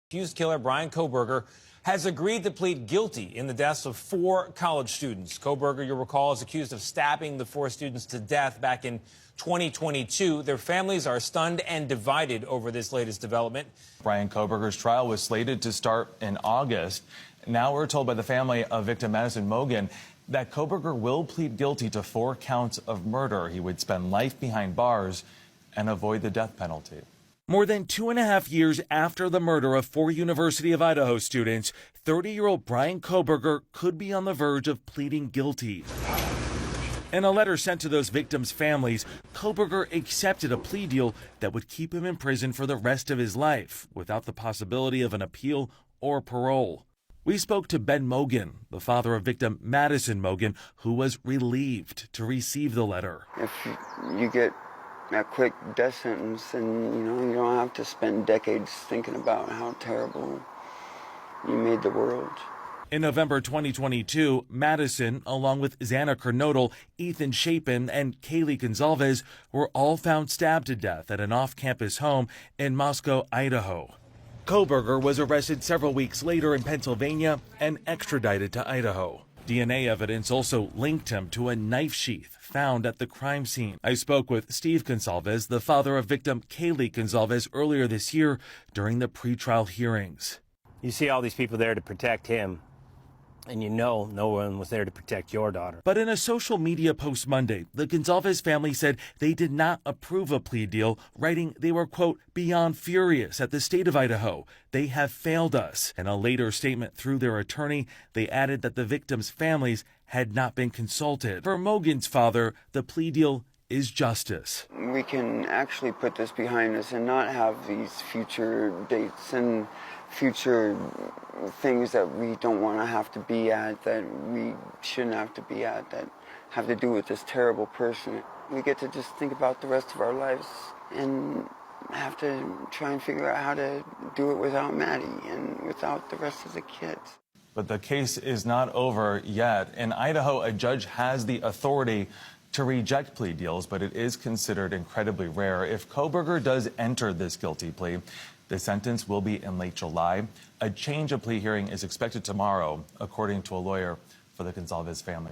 Accused killer Bryan Kohberger has agreed to plead guilty in the deaths of 4 college students. Kohberger, you'll recall, is accused of stabbing the 4 students to death back in 2022. Their families are stunned and divided over this latest development. Bryan Kohberger's trial was slated to start in August. Now we're told by the family of victim Madison Mogen that Kohberger will plead guilty to 4 counts of murder. He would spend life behind bars and avoid the death penalty. More than 2.5 years after the murder of 4 University of Idaho students, 30-year-old Bryan Kohberger could be on the verge of pleading guilty. In a letter sent to those victims' families, Kohberger accepted a plea deal that would keep him in prison for the rest of his life, without the possibility of an appeal or parole. We spoke to Ben Mogen, the father of victim Madison Mogen, who was relieved to receive the letter. If you get a quick death sentence, and you don't have to spend decades thinking about how terrible you made the world. In November 2022, Madison, along with Xana Kernodle, Ethan Chapin, and Kaylee Gonzalez, were all found stabbed to death at an off-campus home in Moscow, Idaho. Kohberger was arrested several weeks later in Pennsylvania and extradited to Idaho. DNA evidence also linked him to a knife sheath found at the crime scene. I spoke with Steve Gonzalez, the father of victim Kaylee Gonzalez, earlier this year during the pretrial hearings. You see all these people there to protect him, and no one was there to protect your daughter. But in a social media post Monday, the Gonzalez family said they did not approve a plea deal, writing they were, quote, beyond furious at the state of Idaho. They have failed us. In a later statement through their attorney, they added that the victims' families had not been consulted. For Mogen's father, the plea deal is justice. We can actually put this behind us and not have these future dates and future things that we don't want to have to be at, that we shouldn't have to be at, that have to do with this terrible person. We get to just think about the rest of our lives and have to try and figure out how to do it without Maddie and without the rest of the kids. But the case is not over yet. In Idaho, a judge has the authority to reject plea deals, but it is considered incredibly rare. If Kohberger does enter this guilty plea, the sentence will be in late July. A change of plea hearing is expected tomorrow, according to a lawyer for the Gonzalez family.